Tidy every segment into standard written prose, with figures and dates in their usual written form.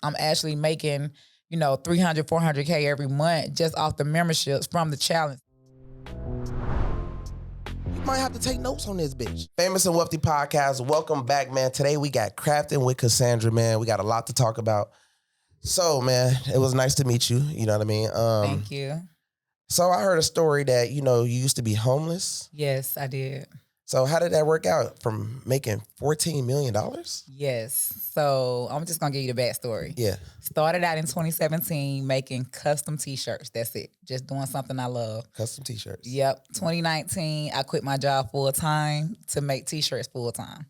I'm actually making, 300, 400K every month just off the memberships from the challenge. You might have to take notes on this bitch. Famous and Wealthy Podcast. Welcome back, man. Today we got Crafting with Cassandra, man. We got a lot to talk about. So, man, it was nice to meet you. You know what I mean? Thank you. So I heard a story that, you used to be homeless. Yes, I did. So how did that work out from making $14 million? Yes. So I'm just going to give you the backstory. Yeah. Started out in 2017 making custom T-shirts. That's it. Just doing something I love. Custom T-shirts. Yep. 2019, I quit my job full-time to make T-shirts full-time.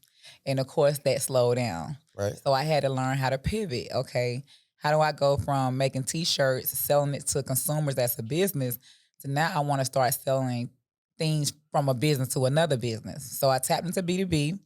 And of course, that slowed down. Right. So I had to learn how to pivot. Okay, how do I go from making T-shirts, selling it to consumers as a business, to now I want to start selling things from a business to another business. So I tapped into B2B,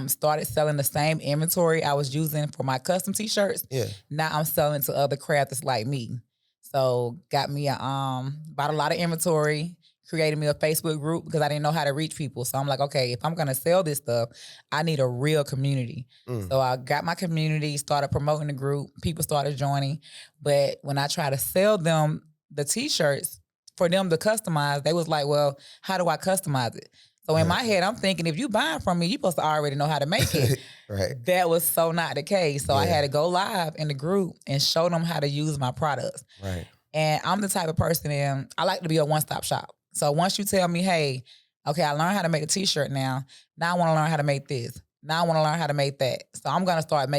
started selling the same inventory I was using for my custom T-shirts. Yeah. Now I'm selling to other crafters like me. So got me bought a lot of inventory, created me a Facebook group because I didn't know how to reach people. So I'm like, okay, if I'm gonna sell this stuff, I need a real community. So I got my community, started promoting the group, people started joining. But when I try to sell them the T-shirts for them to customize, they was like, well, how do I customize it? So in my head, I'm thinking, if you buying from me, you supposed to already know how to make it. Right. That was so not the case. So I had to go live in the group and show them how to use my products. Right. And I'm the type of person, and I like to be a one-stop shop. So once you tell me, hey, okay, I learned how to make a T-shirt now. Now I want to learn how to make this. Now I want to learn how to make that. So I'm going to start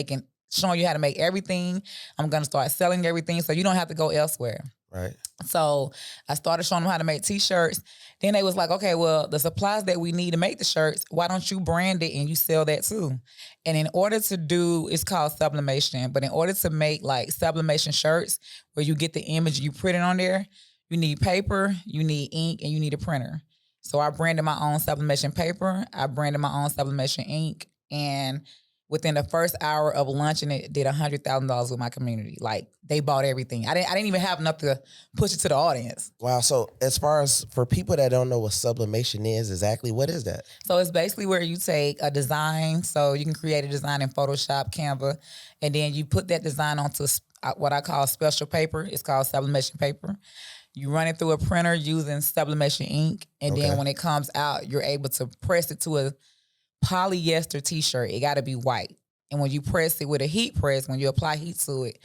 showing you how to make everything. I'm going to start selling everything so you don't have to go elsewhere. Right. So I started showing them how to make T-shirts. Then they was like, okay, well, the supplies that we need to make the shirts, why don't you brand it and you sell that too? And in order to do, it's called sublimation, but in order to make like sublimation shirts where you get the image, you print it on there, you need paper, you need ink, and you need a printer. So I branded my own sublimation paper, I branded my own sublimation ink, and within the first hour of launching it, did $100,000 with my community. Like, they bought everything. I didn't even have enough to push it to the audience. Wow. So as far as for people that don't know what sublimation is, exactly what is that? So it's basically where you take a design. So you can create a design in Photoshop, Canva, and then you put that design onto what I call special paper. It's called sublimation paper. You run it through a printer using sublimation ink, and then when it comes out, you're able to press it to a polyester T-shirt. It got to be white. And when you press it with a heat press, when you apply heat to it,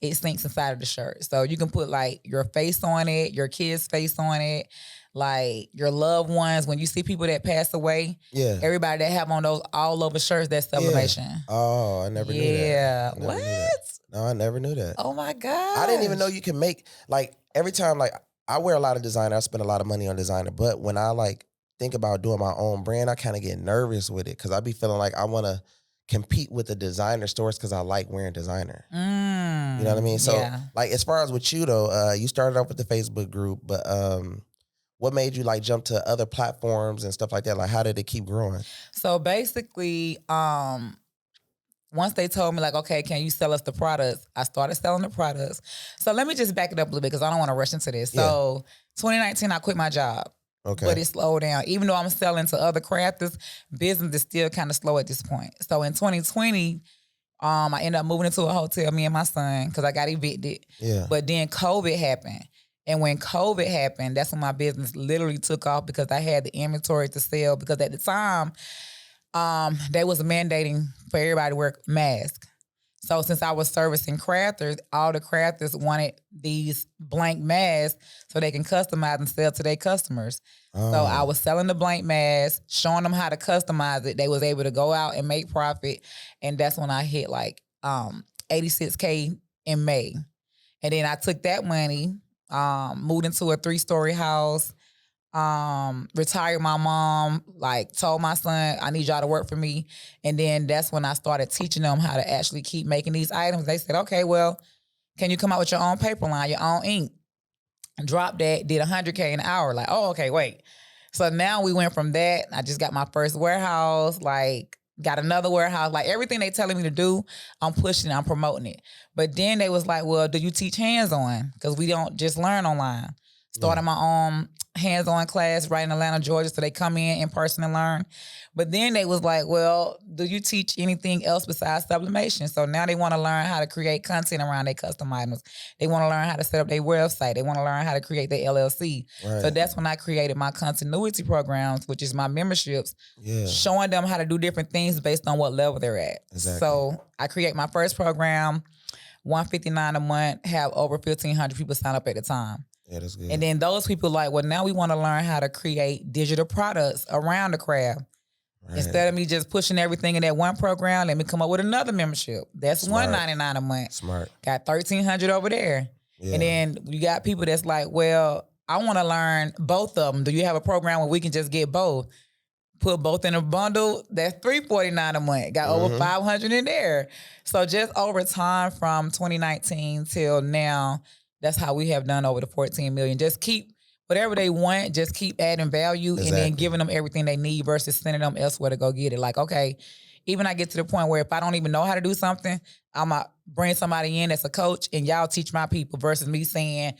it sinks inside of the shirt. So you can put like your face on it, your kid's face on it, like your loved ones. When you see people that pass away, everybody that have on those all over shirts, that's sublimation. Oh, I never knew that. Yeah. What? No, I never knew that. Oh my God. I didn't even know you can make, like, every time, like, I wear a lot of designer. I spend a lot of money on designer. But when I like think about doing my own brand, I kind of get nervous with it because I be feeling like I want to compete with the designer stores because I like wearing designer. You know what I mean? So like as far as with you though, you started off with the Facebook group, but what made you like jump to other platforms and stuff like that? Like how did it keep growing? So basically, once they told me like, okay, can you sell us the products? I started selling the products. So let me just back it up a little bit because I don't want to rush into this. So 2019, I quit my job. Okay. But it slowed down. Even though I'm selling to other crafters, business is still kind of slow at this point. So in 2020, I ended up moving into a hotel, me and my son, because I got evicted. Yeah. But then COVID happened. And when COVID happened, that's when my business literally took off because I had the inventory to sell. Because at the time, they was mandating for everybody to wear masks. So since I was servicing crafters, all the crafters wanted these blank masks so they can customize and sell to their customers. So I was selling the blank masks, showing them how to customize it. They was able to go out and make profit. And that's when I hit like $86K in May. And then I took that money, moved into a 3-story house, retired my mom, like told my son, I need y'all to work for me. And then that's when I started teaching them how to actually keep making these items. They said, okay, well, can you come out with your own paper line, your own ink? Dropped that, did $100K an hour. Like, oh, okay, wait. So now we went from that. I just got my first warehouse, like got another warehouse, like everything they telling me to do, I'm pushing it, I'm promoting it. But then they was like, well, do you teach hands-on? Because we don't just learn online. Started my own hands-on class right in Atlanta, Georgia. So they come in person and learn. But then they was like, well, do you teach anything else besides sublimation? So now they want to learn how to create content around their custom items. They want to learn how to set up their website. They want to learn how to create their LLC. Right. So that's when I created my continuity programs, which is my memberships, showing them how to do different things based on what level they're at. Exactly. So I create my first program, $159 a month, have over 1,500 people sign up at the time. Yeah, that's good. And then those people like, well, now we want to learn how to create digital products around the craft. Right. Instead of me just pushing everything in that one program, let me come up with another membership. That's $199 a month. Smart. Got 1,300 over there. Yeah. And then you got people that's like, well, I want to learn both of them. Do you have a program where we can just get both? Put both in a bundle, that's $349 a month. Got over 500 in there. So just over time from 2019 till now, that's how we have done over the 14 million. Just keep whatever they want, just keep adding value and then giving them everything they need versus sending them elsewhere to go get it. Like, okay, even I get to the point where if I don't even know how to do something, I'm going to bring somebody in that's a coach and y'all teach my people versus me saying,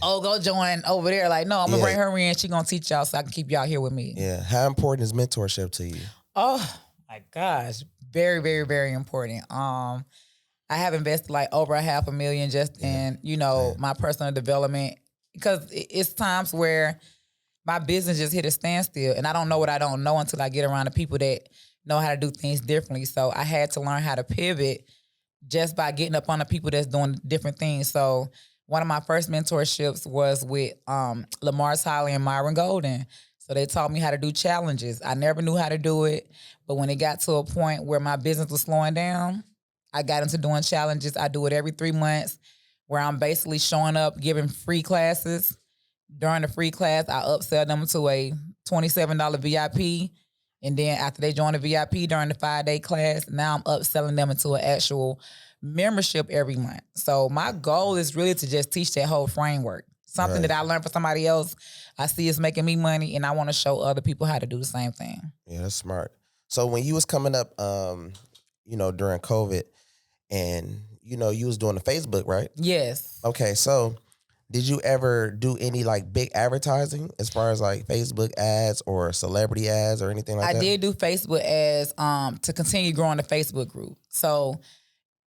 oh, go join over there. Like, no, I'm going to bring her in. She going to teach y'all so I can keep y'all here with me. Yeah. How important is mentorship to you? Oh, my gosh. Very, very, very important. I have invested like over $500,000 just in, my personal development because it's times where my business just hit a standstill and I don't know what I don't know until I get around the people that know how to do things differently. So I had to learn how to pivot just by getting up on the people that's doing different things. So one of my first mentorships was with Lamar Tyler and Myron Golden. So they taught me how to do challenges. I never knew how to do it, but when it got to a point where my business was slowing down, I got into doing challenges. I do it every 3 months where I'm basically showing up, giving free classes. During the free class, I upsell them to a $27 VIP. And then after they join the VIP during the 5-day class, now I'm upselling them into an actual membership every month. So my goal is really to just teach that whole framework. Something that I learned from somebody else, I see it's making me money, and I want to show other people how to do the same thing. Yeah, that's smart. So when you was coming up, during COVID, and, you was doing the Facebook, right? Yes. Okay, so did you ever do any like big advertising as far as like Facebook ads or celebrity ads or anything like that? I did do Facebook ads to continue growing the Facebook group. So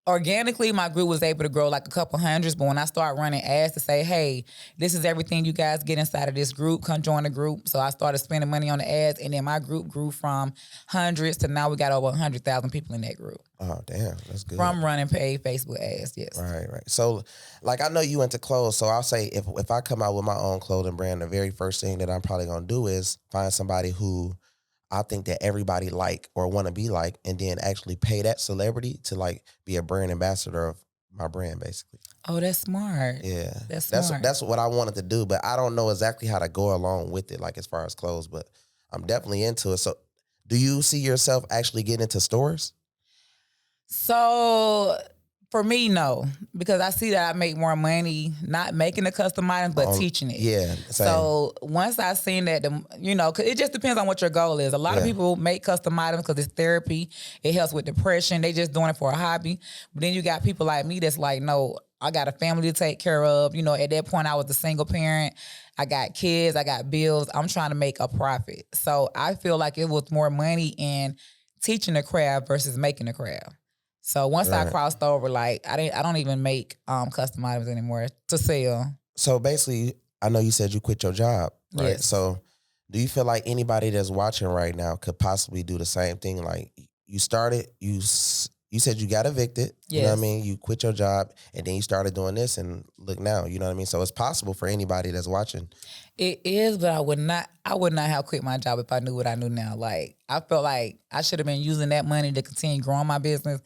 organically, my group was able to grow like a couple hundreds, but when I started running ads to say, hey, this is everything you guys get inside of this group, come join the group. So I started spending money on the ads, and then my group grew from hundreds to now we got over 100,000 people in that group. Oh, damn, that's good. From running paid Facebook ads, yes. Right. So, like, I know you into clothes, so I'll say if I come out with my own clothing brand, the very first thing that I'm probably going to do is find somebody who I think that everybody like or want to be like, and then actually pay that celebrity to like be a brand ambassador of my brand, basically. Oh, that's smart. Yeah, that's smart. That's what I wanted to do, but I don't know exactly how to go along with it, like as far as clothes. But I'm definitely into it. So, do you see yourself actually getting into stores? So for me, no, because I see that I make more money not making the custom items, but teaching it. Yeah. Same. So once I seen that, cause it just depends on what your goal is. A lot of people make custom items because it's therapy. It helps with depression. They just doing it for a hobby. But then you got people like me that's like, no, I got a family to take care of. At that point I was a single parent. I got kids. I got bills. I'm trying to make a profit. So I feel like it was more money in teaching the craft versus making the craft. So once I crossed over, like I don't even make custom items anymore to sell. So basically, I know you said you quit your job, right? Yes. So do you feel like anybody that's watching right now could possibly do the same thing? Like you started, you said you got evicted, you know what I mean? You quit your job and then you started doing this and look now, you know what I mean? So it's possible for anybody that's watching. It is, but I would not have quit my job if I knew what I knew now. Like I felt like I should have been using that money to continue growing my business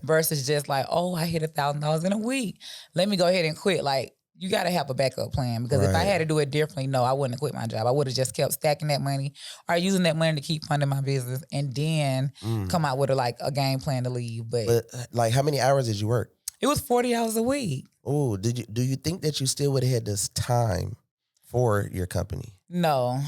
versus just like, oh, I hit $1,000 in a week. Let me go ahead and quit. Like you got to have a backup plan because if I had to do it differently, no, I wouldn't have quit my job. I would have just kept stacking that money or using that money to keep funding my business and then come out with a game plan to leave. But like how many hours did you work? It was 40 hours a week. Oh, do you think that you still would have had this for your company? No.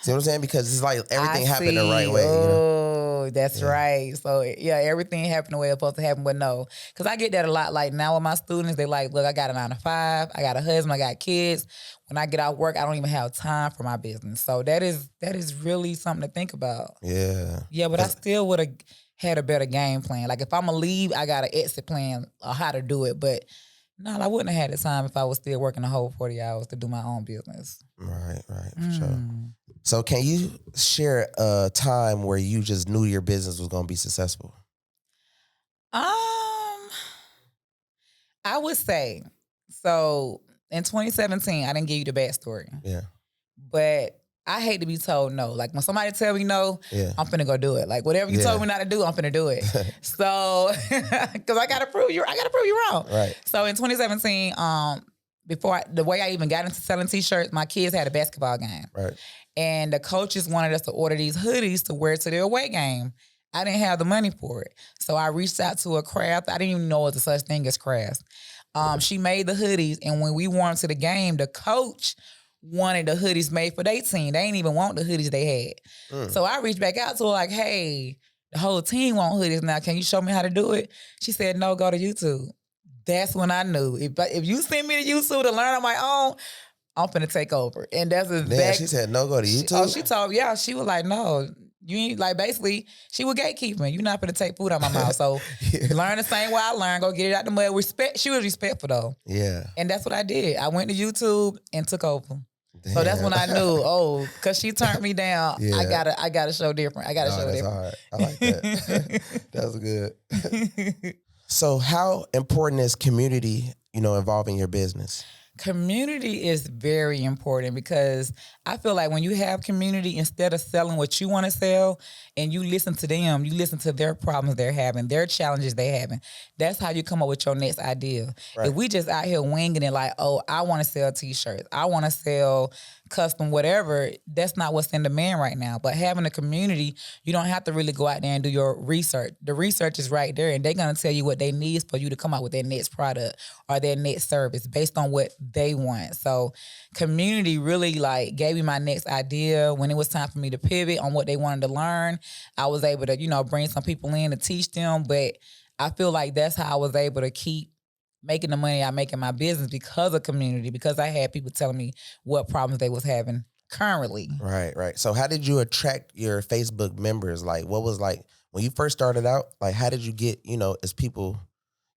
See what I'm saying? Because it's like everything happened the right way. go. That's right. So yeah, everything happened the way it's supposed to happen, but no. Because I get that a lot. Like now with my students, they like, look, I got a 9 to 5, I got a husband, I got kids. When I get out of work, I don't even have time for my business. So that is really something to think about. Yeah. Yeah, but I still would have had a better game plan. Like if I'm gonna leave, I got an exit plan of how to do it. But no, I wouldn't have had the time if I was still working the whole 40 hours to do my own business. Right, for sure. So can you share a time where you just knew your business was going to be successful? I would say, so in 2017, I didn't give you the backstory. Yeah. But I hate to be told no. Like when somebody tell me no, I'm finna go do it. Like whatever you told me not to do, I'm finna do it. So, because I gotta prove you wrong. Right. So in 2017, the way I even got into selling t-shirts, my kids had a basketball game. Right. And the coaches wanted us to order these hoodies to wear to their away game. I didn't have the money for it. So I reached out to a craft. I didn't even know there was a such thing as crafts. She made the hoodies, and when we wore them to the game, the coach wanted the hoodies made for their team. They didn't even want the hoodies they had. So I reached back out to her like, hey, the whole team want hoodies now. Can you show me how to do it? She said, no, go to YouTube. That's when I knew. If you send me to YouTube to learn on my own, I'm finna take over. And that's exactly. Damn, she said, no, go to YouTube? She was like, no. You ain't, like, basically, she was gatekeeping. You're not finna take food out my mouth. So learn the same way I learned. Go get it out the mud. She was respectful, though. Yeah. And that's what I did. I went to YouTube and took over. Damn. So that's when I knew, because she turned me down. Yeah. I gotta show different. I gotta show different. Hard. I like that. That's good. So how important is community, involving your business? Community is very important because I feel like when you have community, instead of selling what you want to sell and you listen to them, you listen to their problems they're having, their challenges they're having. That's how you come up with your next idea. Right. If we just out here winging it like, I want to sell t-shirts, I want to sell custom whatever, that's not what's in demand right now. But having a community, you don't have to really go out there and do your research. The research is right there, and they're going to tell you what they need for you to come out with their next product or their next service based on what they want. So community really gave me my next idea. When it was time for me to pivot on what they wanted to learn, I was able to, bring some people in to teach them. But I feel like that's how I was able to keep making the money I make in my business because of community, because I had people telling me what problems they was having currently. Right. So how did you attract your Facebook members? Like, what was when you first started out, how did you get, as people,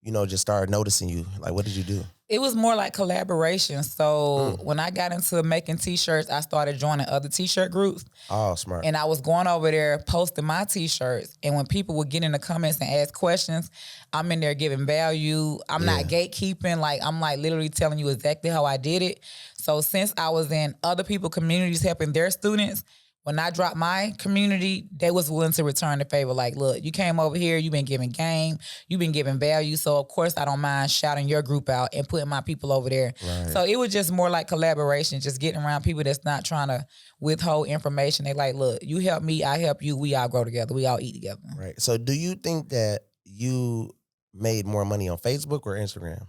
just started noticing you? Like, what did you do? It was more like collaboration. So when I got into making t-shirts, I started joining other t-shirt groups. Oh, smart. And I was going over there posting my t-shirts. And when people would get in the comments and ask questions, I'm in there giving value. I'm not gatekeeping. I'm literally telling you exactly how I did it. So since I was in other people communities helping their students, when I dropped my community, they was willing to return the favor. Like, look, you came over here, you've been giving game, you've been giving value. So, of course, I don't mind shouting your group out and putting my people over there. Right. So it was just more like collaboration, just getting around people that's not trying to withhold information. They like, look, you help me, I help you, we all grow together, we all eat together. Right. So do you think that you made more money on Facebook or Instagram?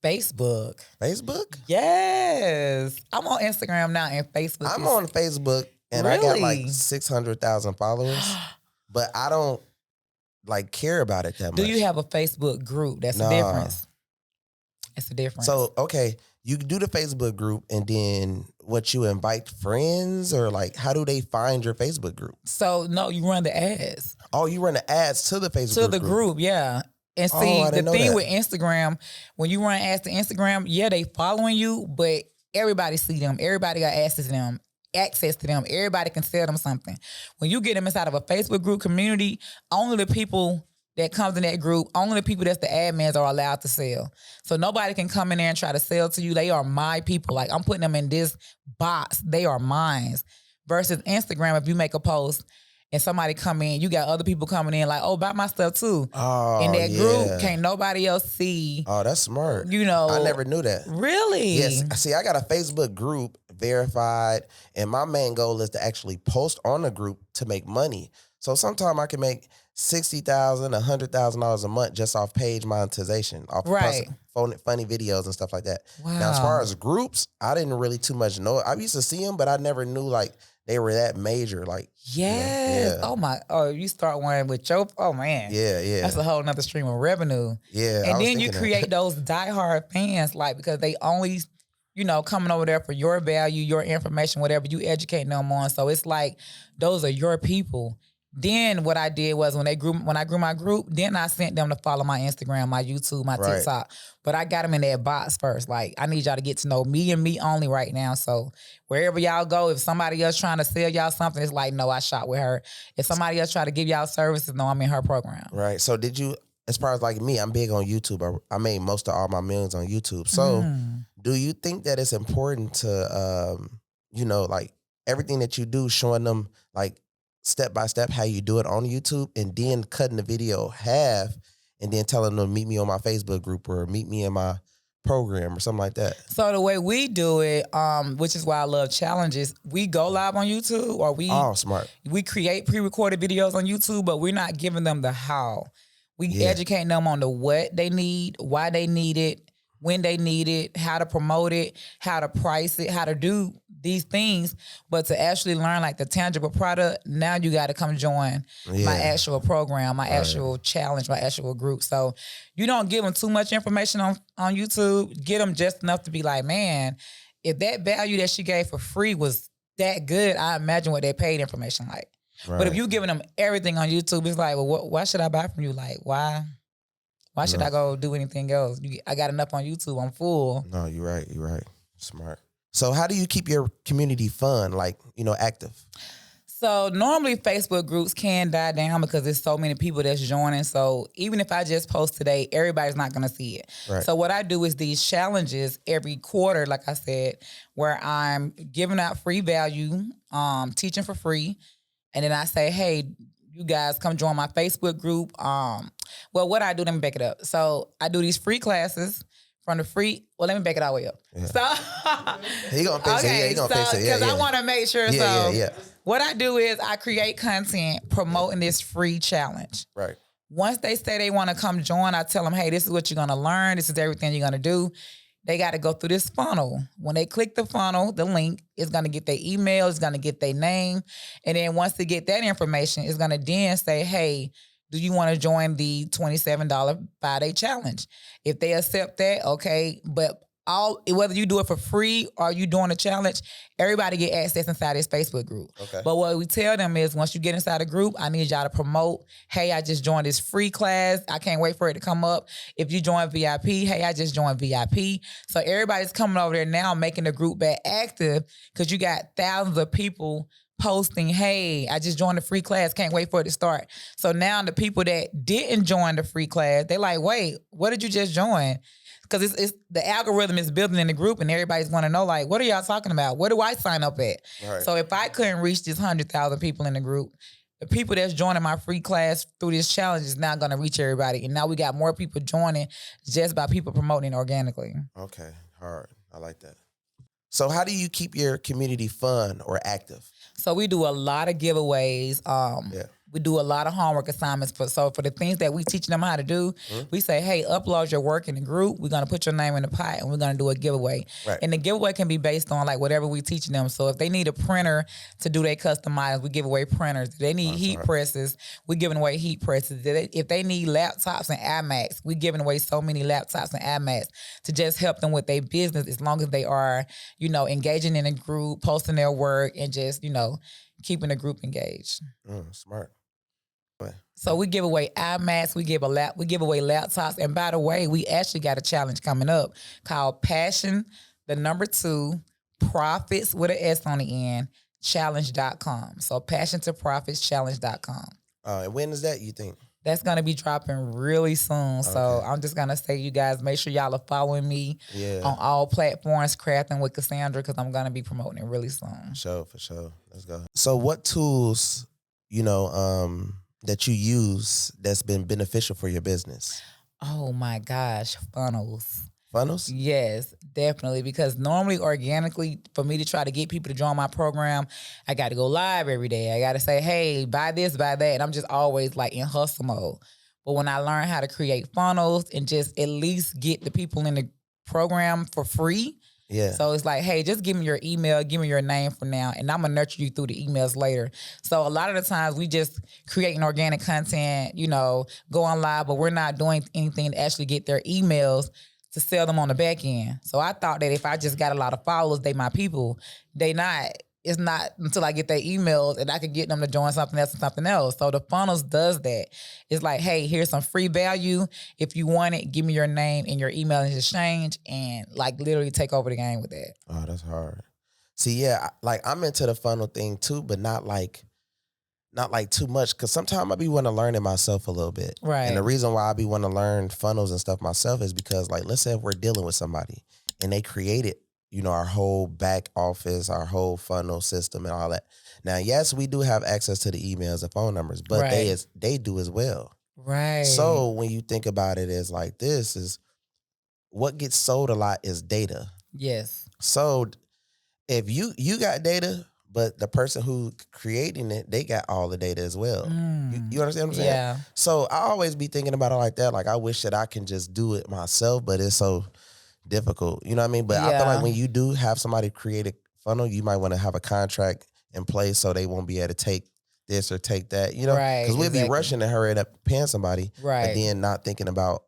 Facebook. Facebook? Yes. I'm on Instagram now and Facebook. I'm on Facebook. And really? I got 600,000 followers, but I don't care about it that much. Do you have a Facebook group? That's the difference. It's the difference. So, okay, you do the Facebook group and then you invite friends or how do they find your Facebook group? So, no, you run the ads. Oh, you run the ads to the Facebook group? To the group, yeah. And see, the thing with Instagram, when you run ads to Instagram, they following you, but everybody see them. Everybody got access to them. Everybody can sell them something. When you get them inside of a Facebook group community, only the people that comes in that group, only the people that's the admins are allowed to sell. So nobody can come in there and try to sell to you. They are my people. I'm putting them in this box. They are mine. Versus Instagram, if you make a post and somebody come in, you got other people coming in buy my stuff too. Oh, in that group, can't nobody else see. Oh, that's smart. I never knew that. Really? Yes. See, I got a Facebook group verified, and my main goal is to actually post on the group to make money. So sometimes I can make $60,000, $100,000 a month just off page monetization, off funny videos and stuff like that. Wow. Now, as far as groups, I didn't really too much know. I used to see them, but I never knew they were that major. Like, Yes. yeah. Oh my. Oh, you start one with your. Oh man. Yeah. That's a whole nother stream of revenue. Yeah. And then you create those diehard fans, like, because they only, coming over there for your value, your information, whatever you educate them on. So it's like those are your people. Then what I did was when I grew my group, then I sent them to follow my Instagram, my YouTube, my TikTok. But I got them in that box first. Like, I need y'all to get to know me and me only right now. So wherever y'all go, if somebody else trying to sell y'all something, it's like, no, I shop with her. If somebody else try to give y'all services, no, I'm in her program. Right. So did you, as far as like me, I'm big on YouTube. I made most of all my millions on YouTube. So do you think that it's important to, like everything that you do, showing them like step by step how you do it on YouTube, and then cutting the video half and then telling them meet me on my Facebook group or meet me in my program or something like that? So the way we do it, which is why I love challenges, we go live on YouTube, or smart. We create pre-recorded videos on YouTube, but we're not giving them the how. We educate them on the what they need, why they need it, when they need it, how to promote it, how to price it, how to do these things. But to actually learn like the tangible product, now you got to come join my actual program, my actual challenge, my actual group. So you don't give them too much information on YouTube. Get them just enough to be like, man, if that value that she gave for free was that good, I imagine what they paid information like. Right. But if you giving them everything on YouTube, it's like, well, why should I buy from you? Like, why should I go do anything else? I got enough on YouTube. I'm full. No, you're right. You're right. Smart. So how do you keep your community fun, like, active? So normally Facebook groups can die down because there's so many people that's joining. So even if I just post today, everybody's not going to see it. Right. So what I do is these challenges every quarter, like I said, where I'm giving out free value, teaching for free. And then I say, hey, you guys come join my Facebook group. Well, what I do, let me back it up. So I do these free classes from the free. Well, let me back it all the way up. Yeah. So he gonna fix it. Yeah, he gonna fix it. Because I want to make sure. Yeah. What I do is I create content promoting this free challenge. Right. Once they say they want to come join, I tell them, hey, this is what you're gonna learn. This is everything you're gonna do. They got to go through this funnel. When they click the funnel, the link is going to get their email, it's going to get their name. And then once they get that information, it's going to then say, hey, do you want to join the $27 5-day challenge? If they accept that, okay. But whether you do it for free or you doing a challenge, everybody get access inside this Facebook group. Okay. But what we tell them is once you get inside the group, I need y'all to promote, hey, I just joined this free class. I can't wait for it to come up. If you join VIP, hey, I just joined VIP. So everybody's coming over there now making the group back active because you got thousands of people posting, hey, I just joined the free class, can't wait for it to start. So now the people that didn't join the free class, they like, wait, what did you just join? Because it's the algorithm is building in the group and everybody's going to know, like, what are y'all talking about? Where do I sign up at? Right. So if I couldn't reach this 100,000 people in the group, the people that's joining my free class through this challenge is now going to reach everybody. And now we got more people joining just by people promoting organically. Okay, hard. I like that. So how do you keep your community fun or active? So we do a lot of giveaways. We do a lot of homework assignments. For the things that we teach them how to do, we say, hey, upload your work in the group. We're going to put your name in the pot and we're going to do a giveaway. Right. And the giveaway can be based on like whatever we teach them. So if they need a printer to do their custom items, we give away printers. If they need heat presses, we're giving away heat presses. If they need laptops and iMacs, we're giving away so many laptops and iMacs to just help them with their business as long as they are, engaging in a group, posting their work, and just, keeping the group engaged. Smart. So we give away iMacs, we give away laptops, and by the way, we actually got a challenge coming up called Passion, the number 2, Profits with an S on the end, challenge.com. So Passion to Profits challenge.com. And when is that, you think? That's going to be dropping really soon. Okay. So I'm just going to say, you guys, make sure y'all are following me on all platforms, Crafting with Cassandra, because I'm going to be promoting it really soon. For sure. Let's go. So what tools, that you use that's been beneficial for your business? Oh my gosh, funnels. Funnels? Yes, definitely. Because normally, organically, for me to try to get people to join my program, I got to go live every day. I got to say, hey, buy this, buy that. And I'm just always like in hustle mode. But when I learned how to create funnels and just at least get the people in the program for free, Yeah. So it's like, hey, just give me your email, give me your name for now, and I'm gonna nurture you through the emails later. So a lot of the times we just creating organic content, going live, but we're not doing anything to actually get their emails to sell them on the back end. So I thought that if I just got a lot of followers, they my people. They not. It's not until I get their emails and I can get them to join something else and something else. So the funnels does that. It's like, hey, here's some free value. If you want it, give me your name and your email in exchange, and like literally take over the game with that. Oh, that's hard. See, yeah, like I'm into the funnel thing too, but not like too much. Cause sometimes I be wanting to learn it myself a little bit. Right. And the reason why I be wanting to learn funnels and stuff myself is because, like, let's say if we're dealing with somebody and they created, our whole back office, our whole funnel system and all that. Now, yes, we do have access to the emails and phone numbers, but Right. they do as well. Right. So when you think about it as like this is what gets sold a lot is data. Yes. So if you got data, but the person who creating it, they got all the data as well. You understand what I'm saying? Yeah. So I always be thinking about it like that. Like I wish that I can just do it myself, but it's so difficult. You know what I mean? But I feel like when you do have somebody create a funnel, you might want to have a contract in place so they won't be able to take this or take that, Right, because we'll be exactly. rushing to hurry up paying somebody, Right. but then not thinking about,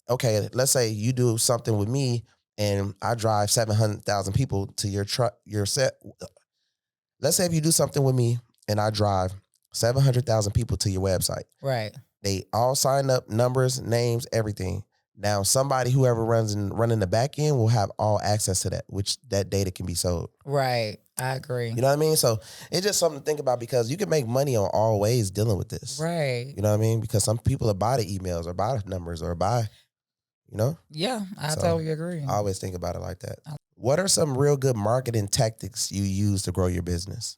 okay, let's say you do something with me and I drive 700,000 people to your set. Let's say if you do something with me and I drive 700,000 people to your website. Right. They all sign up, numbers, names, everything. Now, somebody, whoever running the back end will have all access to that, which that data can be sold. Right. I agree. You know what I mean? So it's just something to think about because you can make money on all ways dealing with this. Right. You know what I mean? Because some people will buy the emails or buy the numbers or buy, Yeah, I So, totally agree. I always think about it like that. What are some real good marketing tactics you use to grow your business?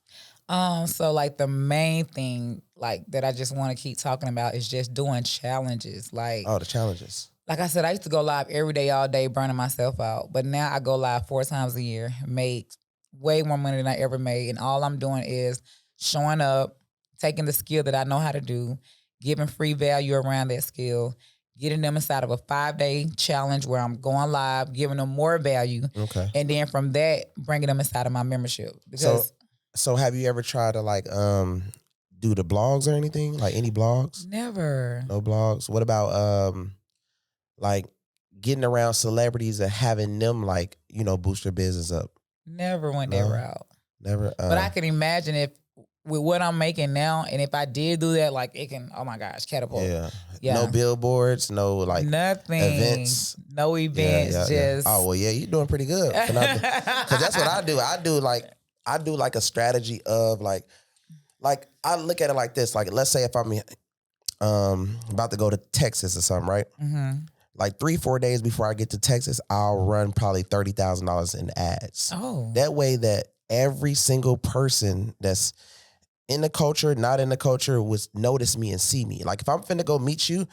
So like the main thing like that I just want to keep talking about is just doing challenges. Like Oh, the challenges. Like I said, I used to go live every day, all day, burning myself out. But now I go live 4 times a year, make way more money than I ever made. And all I'm doing is showing up, taking the skill that I know how to do, giving free value around that skill, getting them inside of a 5-day challenge where I'm going live, giving them more value. Okay. And then from that, bringing them inside of my membership. Because So have you ever tried to like do the blogs or anything? Like any blogs? never. No blogs. What about like getting around celebrities and having them like, boost your business up? Never went that No? route. Never. But I can imagine if with what I'm making now, and if I did do that, like it can, oh my gosh, catapult. Yeah. No billboards, no like nothing, events. no events, just. Oh well, yeah, you're doing pretty good. Because that's what I do. I do like a strategy of like I look at it like this. Like let's say if I'm about to go to Texas or something, right? Mm-hmm. Like 3-4 days before I get to Texas, I'll run probably $30,000 in ads. Oh, That way that every single person that's in the culture, not in the culture, would notice me and see me. Like if I'm finna go meet you,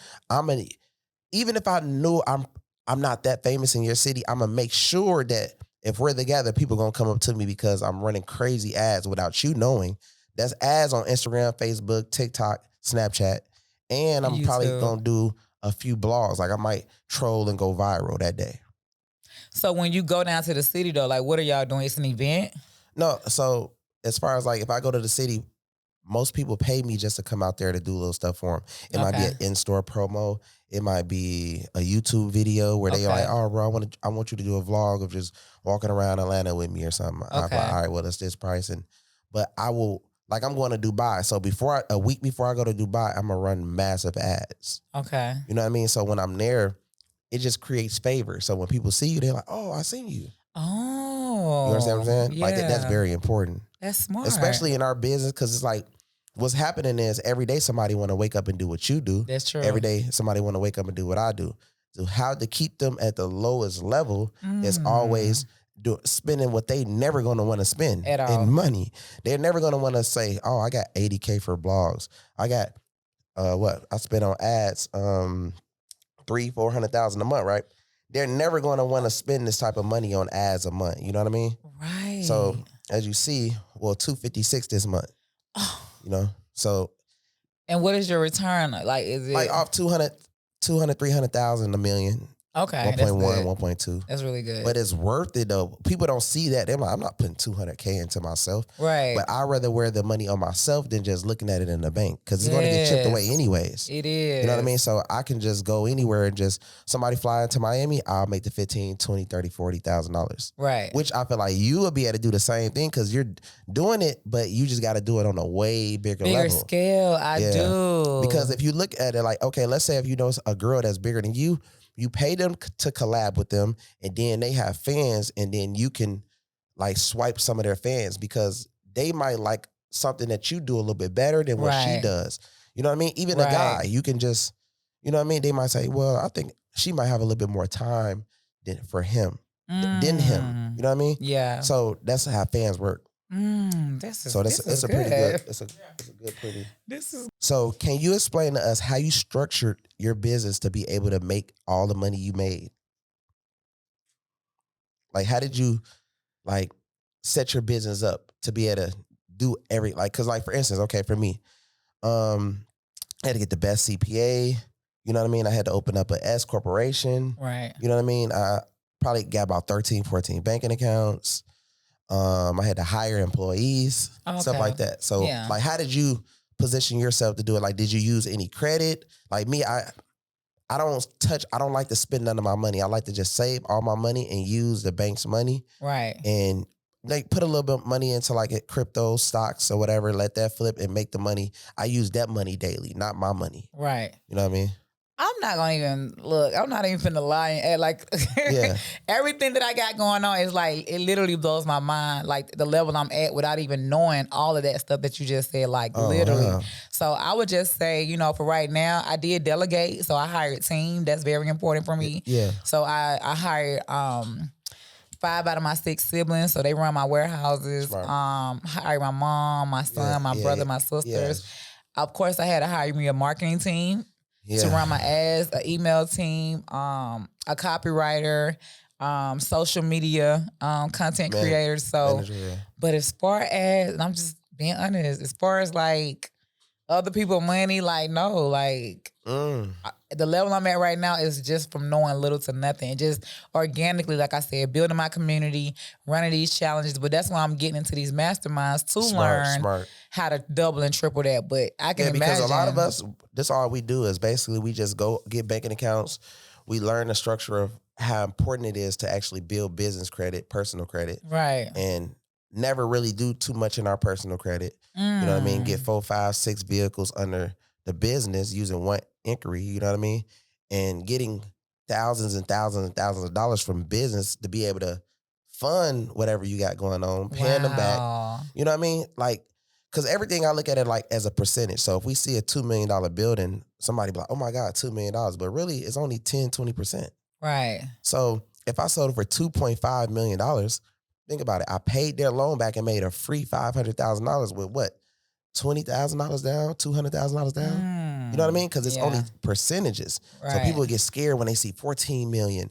even if I knew I'm not that famous in your city, I'm gonna make sure that if we're together, people gonna come up to me because I'm running crazy ads without you knowing. That's ads on Instagram, Facebook, TikTok, Snapchat, and I'm probably YouTube. gonna do a few blogs. Like I might troll and go viral that day. So when you go down to the city though, like what are y'all doing? It's an event? No, so as far as like if I go to the city, most people pay me just to come out there to do little stuff for them. It might be an in-store promo. It might be a YouTube video where they're like, oh, bro, I want you to do a vlog of just walking around Atlanta with me or something. I'm like, all right, well, it's this price. But I will, like I'm going to Dubai. So a week before I go to Dubai, I'm going to run massive ads. Okay. You know what I mean? So when I'm there, it just creates favor. So when people see you, they're like, oh, I seen you. Oh. You understand what I'm saying? Yeah. Like that's very important. That's smart. Especially in our business, because it's like, what's happening is every day somebody want to wake up and do what you do. That's true. Every day somebody want to wake up and do what I do. So how to keep them at the lowest level is always spending what they never going to want to spend At all. in money. They're never going to want to say, oh, I got $80K for blogs. I got what I spent on ads, $300,000-$400,000 a month, right? They're never going to want to spend this type of money on ads a month. You know what I mean? Right. So as you see, well, $256 this month. So. And what is your return? Like, is it like off 200, 300,000, $1 million? Okay, that's 1.1, good. 1.2. That's really good. But it's worth it though. People don't see that. They're like, I'm not putting $200K into myself. Right. But I'd rather wear the money on myself than just looking at it in the bank because it's going to get chipped away anyways. It is. You know what I mean? So I can just go anywhere and just somebody fly into Miami, I'll make the $15,000, $20,000, $30,000, $40,000. Right. Which I feel like you would be able to do the same thing because you're doing it, but you just got to do it on a way bigger level. Scale. I do. Because if you look at it like, okay, let's say if you know a girl that's bigger than you pay them to collab with them, and then they have fans, and then you can like swipe some of their fans because they might like something that you do a little bit better than what she does. You know what I mean? Even a guy, you can just, you know what I mean? They might say, well, I think she might have a little bit more time for him than him. You know what I mean? Yeah. So that's how fans work. It's a pretty good. It's a good pretty. So can you explain to us how you structured your business to be able to make all the money you made? Like, how did you like set your business up to be able to do cause like for instance, okay, for me, I had to get the best CPA. You know what I mean? I had to open up an S corporation. Right. You know what I mean? I probably got about 13, 14 banking accounts. I had to hire employees, stuff like that. So like, how did you position yourself to do it? Like, did you use any credit? Like me, I don't like to spend none of my money. I like to just save all my money and use the bank's money. Right. And like put a little bit of money into like crypto stocks or whatever, let that flip and make the money. I use that money daily, not my money. Right. You know what I mean? I'm not gonna even look. I'm not even finna lie and act like everything that I got going on is like it literally blows my mind. Like the level I'm at without even knowing all of that stuff that you just said. Like literally. Wow. So I would just say, you know, for right now, I did delegate. So I hired a team. That's very important for me. Yeah. So I hired 5 out of my 6 siblings, so they run my warehouses. Hired my mom, my son, my brother, my sisters. Of course, I had to hire me a marketing team. To run my ads, an email team, a copywriter, social media, content creators. So, but as far as, and I'm just being honest, as far as like other people money, like no, like the level I'm at right now is just from knowing little to nothing. Just organically, like I said, building my community, running these challenges. But that's why I'm getting into these masterminds to learn how to double and triple that. But I can imagine. Because a lot of us, that's all we do is basically we just go get banking accounts. We learn the structure of how important it is to actually build business credit, personal credit. Right. And never really do too much in our personal credit. You know what I mean? Get 4, 5, 6 vehicles under the business using one inquiry, you know what I mean? And getting thousands and thousands and thousands of dollars from business to be able to fund whatever you got going on, paying them back. You know what I mean? Like, because everything I look at it like as a percentage. So if we see a $2 million building, somebody be like, oh my God, $2 million. But really, it's only 10, 20%. Right. So if I sold it for $2.5 million, think about it. I paid their loan back and made a free $500,000 with what? $20,000 down, $200,000 down. You know what I mean? Because it's only percentages. Right. So people get scared when they see 14 million,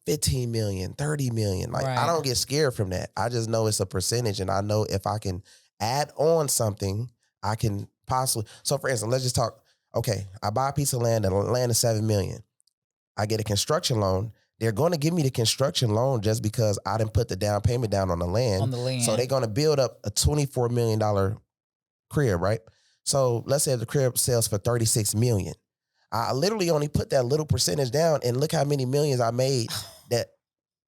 15 million, 30 million. Like I don't get scared from that. I just know it's a percentage, and I know if I can add on something, I can possibly. So for instance, let's just talk. Okay, I buy a piece of land, and the land is $7 million. I get a construction loan. They're going to give me the construction loan just because I didn't put the down payment down on the land. So they're going to build up a $24 million crib, right? So let's say the crib sells for $36 million. I literally only put that little percentage down, and look how many millions I made that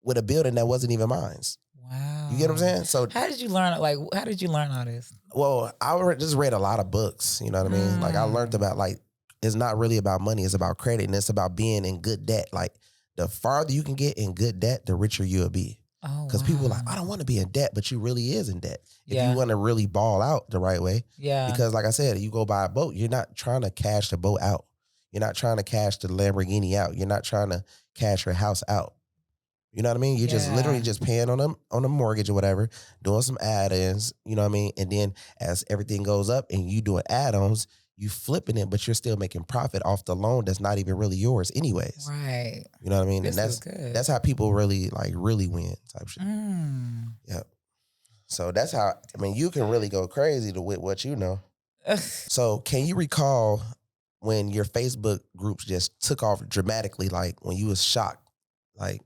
with a building that wasn't even mine. Wow. You get what I'm saying? So how did you learn? Like, how did you learn all this? Well, I just read a lot of books. You know what I mean? Like I learned about like it's not really about money. It's about credit, and it's about being in good debt. Like the farther you can get in good debt, the richer you'll be. Because people are like, I don't want to be in debt, but you really is in debt. If you want to really ball out the right way. Yeah. Because like I said, you go buy a boat, you're not trying to cash the boat out. You're not trying to cash the Lamborghini out. You're not trying to cash your house out. You know what I mean? You're just literally just paying on a mortgage or whatever, doing some add-ins, you know what I mean? And then as everything goes up and you doing add-ons, you flipping it, but you're still making profit off the loan that's not even really yours anyways. Right. You know what I mean? And that's how people really win type shit. Yep. So that's how, I mean, you can really go crazy with what you know. So can you recall when your Facebook groups just took off dramatically, like when you was shocked Like,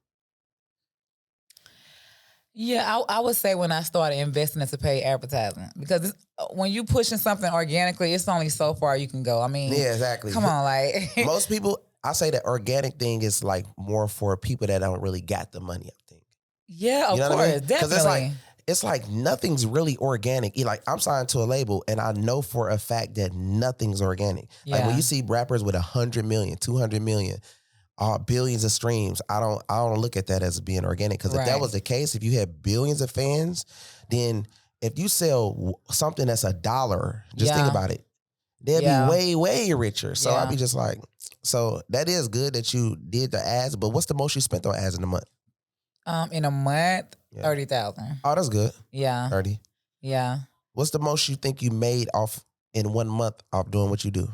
Yeah, I would say when I started investing into paid advertising, because when you pushing something organically, it's only so far you can go. I mean, yeah, exactly. come on, like Most people, I say that organic thing is like more for people that don't really got the money, I think. yeah, of You know course, what I mean? definitely. It's like nothing's really organic. Like I'm signed to a label and I know for a fact that nothing's organic. Like when Yeah. you see rappers with 100 million, 200 million, billions of streams, I don't look at that as being organic. Because if that Right. was the case, if you had billions of fans, then if you sell something that's $1, just think Yeah. about it. They'll be Yeah. way, way richer. So I'd Yeah. be just like, so that is good that you did the ads, but what's the most you spent on ads in a month? In a month, Yeah. 30,000. Oh, that's good. Yeah. 30. Yeah. What's the most you think you made off in 1 month off doing what you do?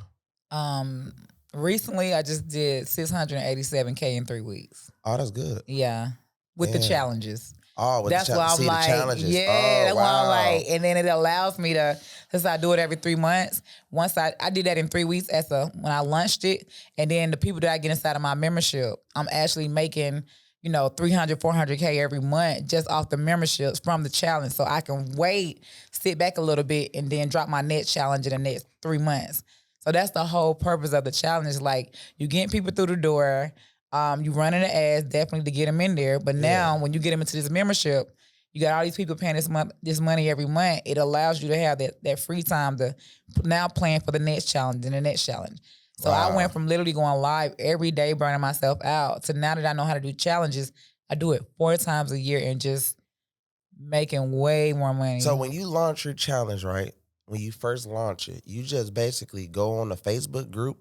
Recently I just did 687K in 3 weeks. Oh, that's good. Yeah. With the Damn. challenges. Oh, with That's why I'm see the like, challenges. yeah, Oh, that's why I'm wow. like, and then it allows me to, since I do it every 3 months, once I did that in 3 weeks when I launched it, and then the people that I get inside of my membership, I'm actually making, 300, 400K every month just off the memberships from the challenge. So I can sit back a little bit and then drop my next challenge in the next 3 months. So that's the whole purpose of the challenge. Like you getting people through the door, you running the ads definitely to get them in there. But now when you get them into this membership, you got all these people paying this money every month. It allows you to have that free time to now plan for the next challenge and the next challenge. So I went from literally going live every day, burning myself out, to now that I know how to do challenges, I do it 4 times a year and just making way more money. So when you launch your challenge, right? When you first launch it, you just basically go on the Facebook group,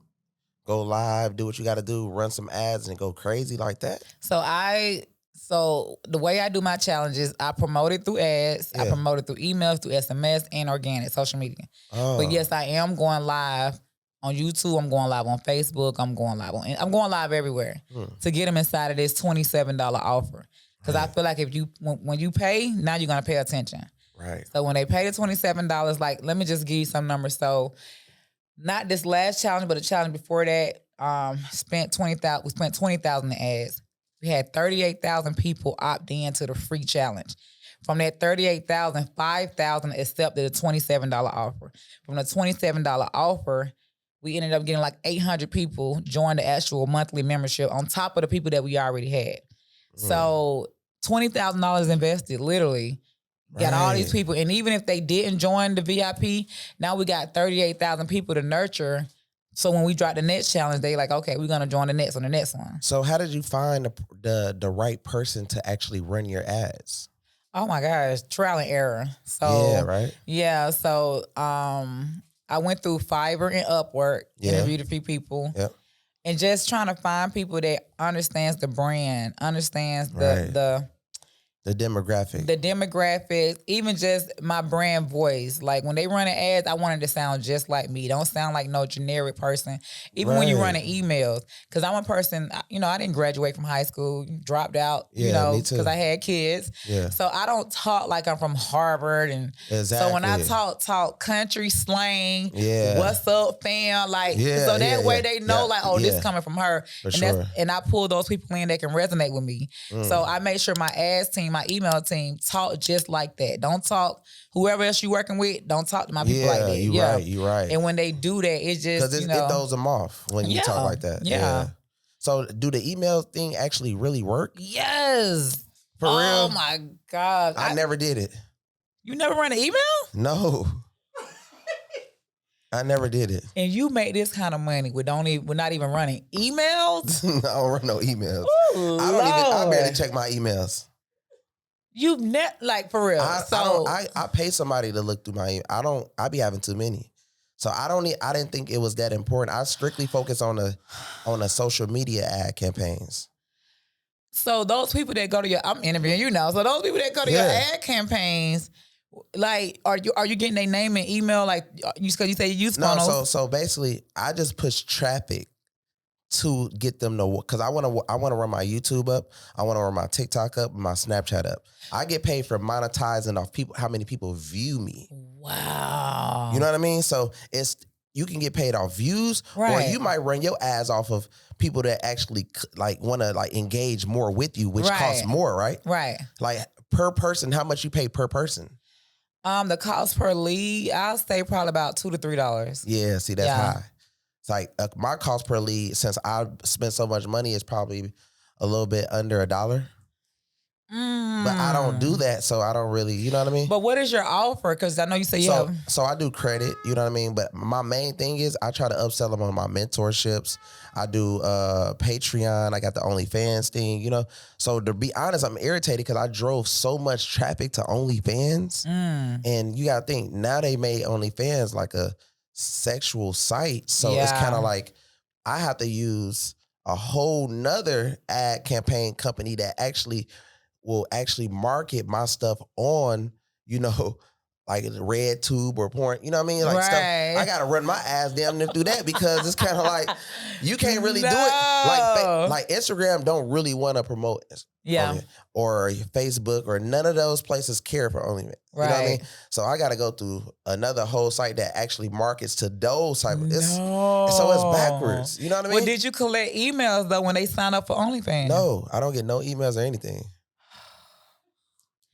go live, do what you got to do, run some ads, and go crazy like that. So the way I do my challenges, I promote it through ads, I promote it through emails, through SMS, and organic social media. Oh. But yes, I am going live on YouTube. I'm going live on Facebook. I'm going live everywhere to get them inside of this $27 offer. Because I feel like when you pay, now you're gonna pay attention. Right. So when they pay the $27, like let me just give you some numbers. So not this last challenge, but the challenge before that, spent 20,000. We spent 20,000 in ads. We had 38,000 people opt in to the free challenge. From that 38,000, 5,000 accepted a $27 offer. From the $27 offer, we ended up getting like 800 people join the actual monthly membership on top of the people that we already had. So $20,000 invested, literally. Got all these people. And even if they didn't join the VIP, now we got 38,000 people to nurture. So when we drop the next challenge, they like, okay, we're going to join the next one. So how did you find the right person to actually run your ads? Oh my gosh, trial and error. So yeah, right? Yeah, so I went through Fiverr and Upwork, interviewed a few people. Yep. And just trying to find people that understands the brand, understands the demographics, even just my brand voice. Like when they run ads, I wanted to sound just like me. Don't sound like no generic person. Even when you run emails, because I'm a person, I didn't graduate from high school, dropped out, because I had kids. Yeah. So I don't talk like I'm from Harvard. And so when I talk country slang, what's up, fam? Like, so that way they know this coming from her. And I pull those people in that can resonate with me. So I make sure my ads team, my email team talk just like that. Don't talk whoever else you working with. Don't talk to my people like that. You right. And when they do that, it just because it throws them off when you talk like that. Yeah. So do the email thing actually really work? Yes. For real? Oh my God. I never did it. You never run an email? No. I never did it. And you make this kind of money with not even running emails? I don't run no emails. Ooh, I barely check my emails. Like for real. I pay somebody to look through my email. I be having too many. So I didn't think it was that important. I strictly focus on the social media ad campaigns. So those people that go to I'm interviewing you now. So those people that go to your ad campaigns, like, are you getting their name and email? Like, because you say you use funnels. No, so basically, I just push traffic to get them to, because I want to run my YouTube up, I want to run my TikTok up, my Snapchat up. I get paid for monetizing off people, how many people view me. Wow. You know what I mean? So you can get paid off views, or Right. you might run your ads off of people that actually like want to like engage more with you, which costs Right. more, right? Right. Like per person, how much you pay per person? The cost per lead, I'll say probably about $2 to $3. Yeah, see, that's Yeah. high. It's like my cost per lead, since I spent so much money, is probably a little bit under $1. But I don't do that, so I don't really, you know what I mean? But what is your offer? Because I know you say you have. So I do credit, you know what I mean? But my main thing is I try to upsell them on my mentorships. I do Patreon. I got the OnlyFans thing, you know? So to be honest, I'm irritated because I drove so much traffic to OnlyFans. And you got to think, now they made OnlyFans like a sexual site. So it's kind Yeah. of like I have to use a whole nother ad campaign company that actually will actually market my stuff on, you know, like red tube or porn, you know what I mean? Like stuff. Right. I gotta run my ass damn near through that because it's kind of like you can't really do it. No. Like Instagram don't really want to promote Yeah. or Facebook or none of those places care for OnlyFans. You know what I mean? Right. So I gotta go through another whole site that actually markets to those type of No. so it's backwards. You know what I mean? Well, did you collect emails though when they sign up for OnlyFans? No, I don't get no emails or anything.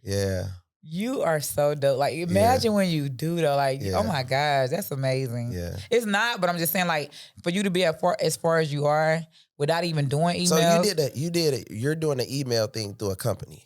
Yeah. You are so dope. Like, imagine when you do though. Like, oh my gosh, that's amazing. Yeah. It's not, but I'm just saying, like, for you to be as far as you are without even doing emails. So you did it. You're doing the email thing through a company.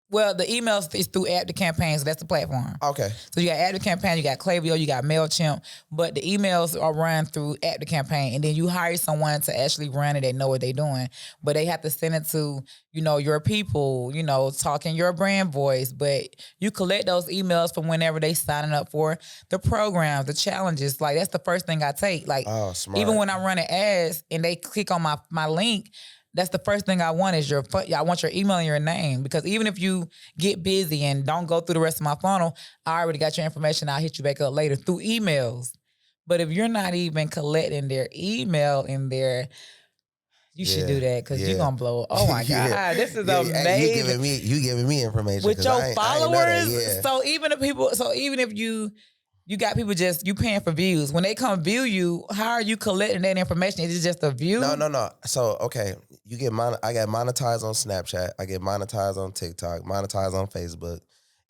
Well, the emails is through Active Campaigns. So that's the platform. Okay. So you got Active Campaign, you got KEVO, you got MailChimp, but the emails are run through Active Campaign, and then you hire someone to actually run it. They know what they're doing, but they have to send it to, you know, your people, you know, talking your brand voice. But you collect those emails from whenever they signing up for the programs, the challenges. Like, that's the first thing I take. Like, smart. even when I'm running ads and they click on my link, that's the first thing I want is I want your email and your name, because even if you get busy and don't go through the rest of my funnel, I already got your information. I'll hit you back up later through emails. But if you're not even collecting their email in there, you should do that because you're going to blow. Oh my God, this is amazing. Hey, you giving me information. With your followers. Yeah. So even if you got people you paying for views. When they come view you, how are you collecting that information? Is it just a view? No. So, okay, I get monetized on Snapchat. I get monetized on TikTok, monetized on Facebook.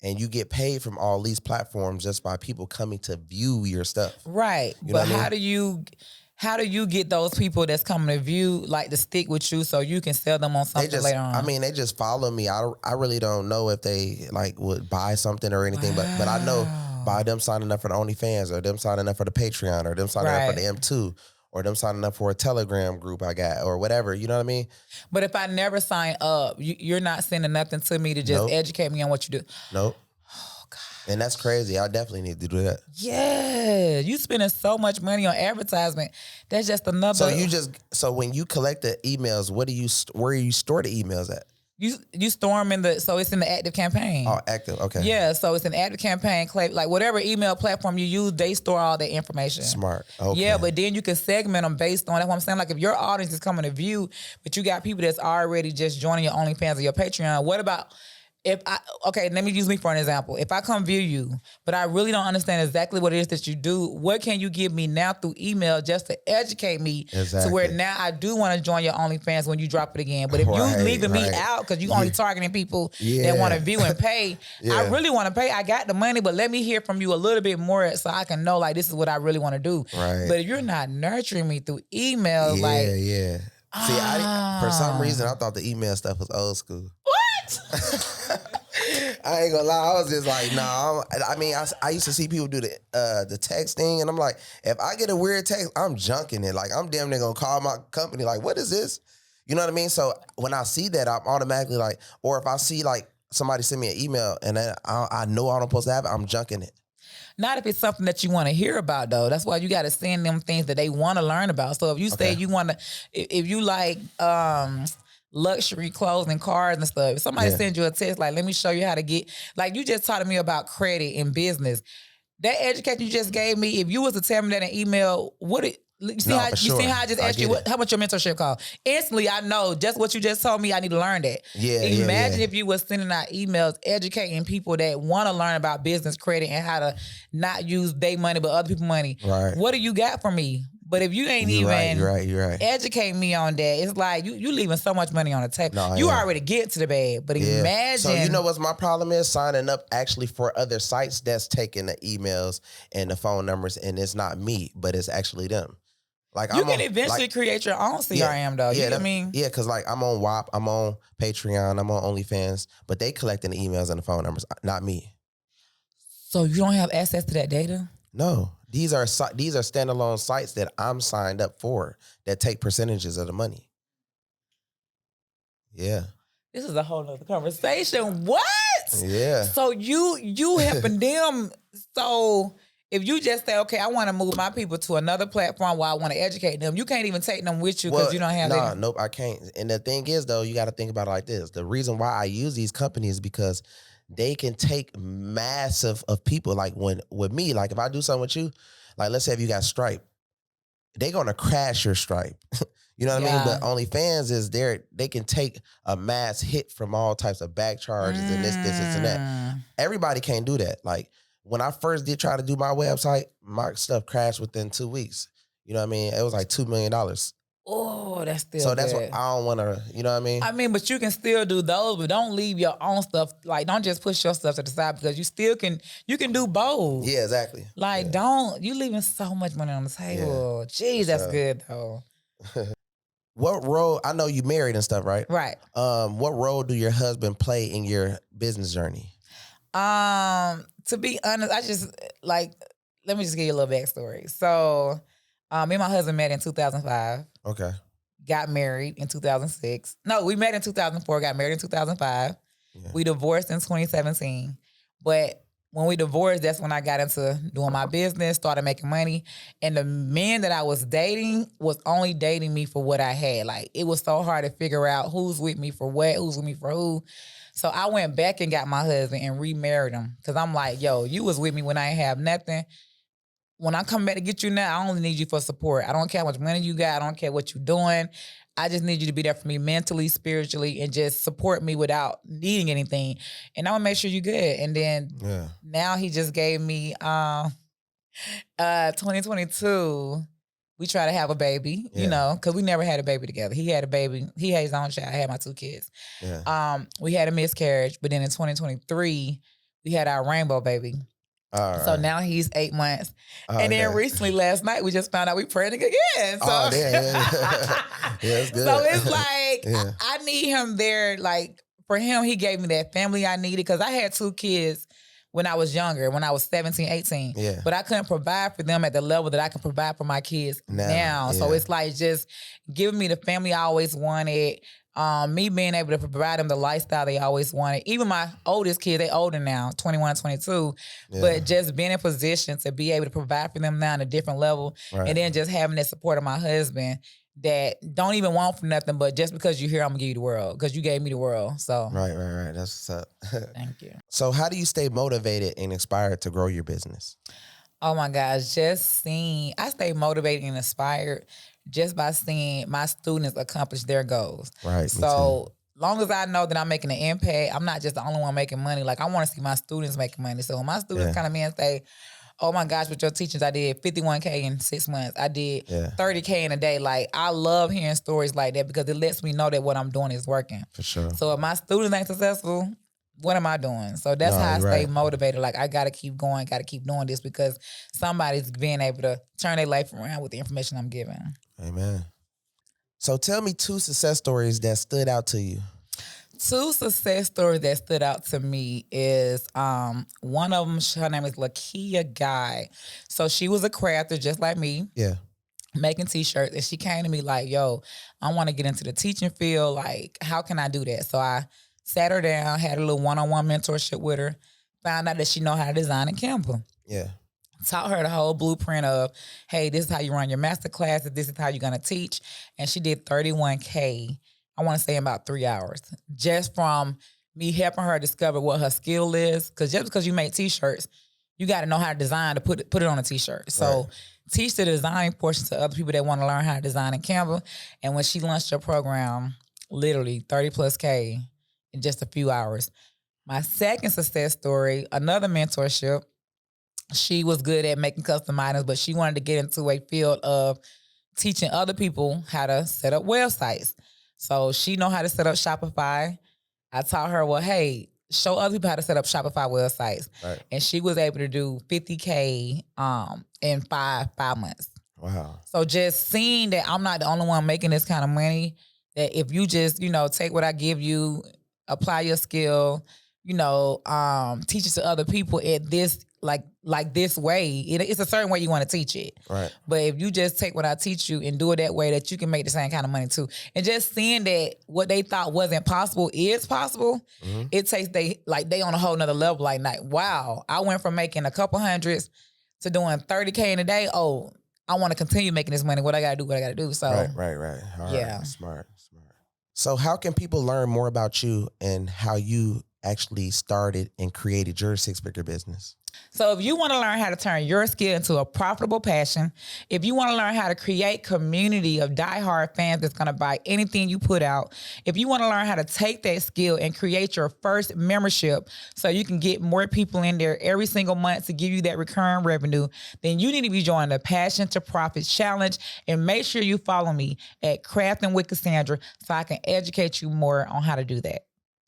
And you get paid from all these platforms just by people coming to view your stuff. Right. But how do you get those people that's coming to view, like, to stick with you so you can sell them on something later on? I mean, they just follow me. I really don't know if they like would buy something or anything, but I know by them signing up for the OnlyFans or them signing up for the Patreon or them signing up for the M2 or them signing up for a Telegram group I got or whatever. You know what I mean? But if I never sign up, you're not sending nothing to me to just educate me on what you do. Nope. Oh, God. And that's crazy. I definitely need to do that. Yeah. You spending so much money on advertisement. That's just another. So when you collect the emails, where do you store the emails at? You store them so it's in the Active Campaign. Oh, active. Okay. Yeah, so it's an Active Campaign. Like, whatever email platform you use, they store all the information. Smart. Okay. Yeah, but then you can segment them based on, that's what I'm saying. Like, if your audience is coming to view, but you got people that's already just joining your OnlyFans or your Patreon, what about let me use me for an example. If I come view you, but I really don't understand exactly what it is that you do, what can you give me now through email just to educate me to where now I do want to join your OnlyFans when you drop it again. But if you leaving me out because you only targeting people that want to view and pay, I really want to pay. I got the money, but let me hear from you a little bit more so I can know, like, this is what I really want to do. Right. But if you're not nurturing me through email, See, for some reason, I thought the email stuff was old school. What? I ain't gonna lie. I was just like, nah. I used to see people do the text thing, and I'm like, if I get a weird text, I'm junking it. Like, I'm damn near gonna call my company. Like, what is this? You know what I mean? So when I see that, I'm automatically like, or if I see like somebody send me an email and then I know I'm supposed to have it, I'm junking it. Not if it's something that you want to hear about, though. That's why you got to send them things that they want to learn about. So if you say you want to, if you like luxury clothes and cars and stuff, if somebody sends you a text like, let me show you how to get, like, you just taught me about credit and business. That education you just gave me, if you was to tell me that in email, You see No, how for sure. how I just I asked you get it. how much your mentorship cost? Instantly, I know just what you just told me. I need to learn that. Yeah, Imagine yeah. if you were sending out emails educating people that want to learn about business credit and how to not use their money but other people's money. Right. What do you got for me? But if you ain't You're even right. educate me on that, it's like you leaving so much money on the table. No, You yeah. already get to the bag, but Yeah. imagine. So you know what's my problem is? Signing up actually for other sites that's taking the emails and the phone numbers, and it's not me, but it's actually them. Like you I'm can on, eventually like, create your own CRM though. Yeah, I mean, because like I'm on WAP, I'm on Patreon, I'm on OnlyFans, but they collecting the emails and the phone numbers, not me. so you don't have access to that data? No, these are standalone sites that I'm signed up for that take percentages of the money. Yeah. This is a whole nother conversation. What? Yeah. So you helping them. So if you just say, okay, I want to move my people to another platform where I want to educate them, you can't even take them with you because you don't have that. Nope, I can't. And the thing is, though, you got to think about it like this. The reason why I use these companies is because they can take massive of people. Like with me, like if I do something with you, like let's say if you got Stripe, they're gonna crash your Stripe. You know what I mean? But OnlyFans is they can take a mass hit from all types of back charges and this, and that. Everybody can't do that. Like when I first did try to do my website, my stuff crashed within 2 weeks. You know what I mean? It was like $2 million. Oh, that's still So good. that's what I don't want to, you know what I mean? I mean, but you can still do those, but don't leave your own stuff. Like, don't just push your stuff to the side because you can do both. Yeah, exactly. Like, you leaving so much money on the table. Jeez, that's good though. What role, I know you married and stuff, right? Right. What role do your husband play in your business journey? To be honest, I just like, let me just give you a little backstory. So, me and my husband met in 2005. Okay. Got married in 2006. No, we met in 2004, got married in 2005. Yeah. We divorced in 2017. But when we divorced, that's when I got into doing my business, started making money. And the man that I was dating was only dating me for what I had. Like, it was so hard to figure out who's with me for what, who's with me for who. So I went back and got my husband and remarried him. Because I'm like, yo, you was with me when I ain't have nothing. When I come back to get you now, I only need you for support. I don't care how much money you got. I don't care what you're doing. I just need you to be there for me mentally, spiritually, and just support me without needing anything. And I'm going to make sure you're good. And then now he just gave me 2022. We try to have a baby, you know, because we never had a baby together. He had a baby. He had his own child. I had my 2 kids. Yeah. We had a miscarriage. But then in 2023, we had our rainbow baby. So now he's 8 months. And then recently, last night, we just found out we pregnant again. So, that's good. So it's like, I need him there. Like, for him, he gave me that family I needed because I had 2 kids when I was younger, when I was 17, 18. Yeah. But I couldn't provide for them at the level that I can provide for my kids now. So it's like just giving me the family I always wanted. Me being able to provide them the lifestyle they always wanted. Even my oldest kids, they older now, 21, 22. But just being in position to be able to provide for them now on a different level. Right. And then just having the support of my husband that don't even want for nothing, but just because you're here, I'm going to give you the world because you gave me the world. So Right. That's what's up. Thank you. So how do you stay motivated and inspired to grow your business? Oh my gosh, I stay motivated and inspired just by seeing my students accomplish their goals. Right. So long as I know that I'm making an impact, I'm not just the only one making money. Like, I want to see my students making money. So when my students come to me and say, oh my gosh, with your teachings, I did 51K in 6 months. I did 30K in a day. Like, I love hearing stories like that because it lets me know that what I'm doing is working. For sure. So if my students ain't successful, what am I doing? So that's how I stay motivated. Like, I got to keep going, got to keep doing this because somebody's being able to turn their life around with the information I'm giving. Amen. So tell me 2 success stories that stood out to you. 2 success stories that stood out to me is one of them, her name is Lakia Guy. So she was a crafter just like me. Yeah. Making t-shirts. And she came to me like, yo, I want to get into the teaching field. Like, how can I do that? So I sat her down, had a little one-on-one mentorship with her, found out that she know how to design in Canva. Yeah. Taught her the whole blueprint of, hey, this is how you run your master classes. This is how you're going to teach. And she did 31K, I want to say in about 3 hours, just from me helping her discover what her skill is. Because just because you make t-shirts, you got to know how to design to put it on a t-shirt. So teach the design portion to other people that want to learn how to design in Canva. And when she launched her program, literally 30 plus K in just a few hours. My second success story, another mentorship. She was good at making custom items, but she wanted to get into a field of teaching other people how to set up websites. So she know how to set up Shopify. I taught her, well, hey, show other people how to set up Shopify websites. Right. And she was able to do 50K in five months. Wow. So just seeing that I'm not the only one making this kind of money, that if you just, take what I give you, apply your skill, teach it to other people at this, like this way. It's a certain way you want to teach it. Right. But if you just take what I teach you and do it that way, that you can make the same kind of money too. And just seeing that what they thought wasn't possible is possible, it takes they on a whole nother level. Like, wow, I went from making a couple hundreds to doing 30K in a day. Oh, I want to continue making this money. What I got to do. So Right. All yeah. Right. Smart. So how can people learn more about you and how you actually started and created your six-figure business? So if you want to learn how to turn your skill into a profitable passion, if you want to learn how to create community of diehard fans that's going to buy anything you put out, if you want to learn how to take that skill and create your first membership so you can get more people in there every single month to give you that recurring revenue, then you need to be joining the Passion to Profit Challenge, and make sure you follow me at Crafting with Cassandra so I can educate you more on how to do that.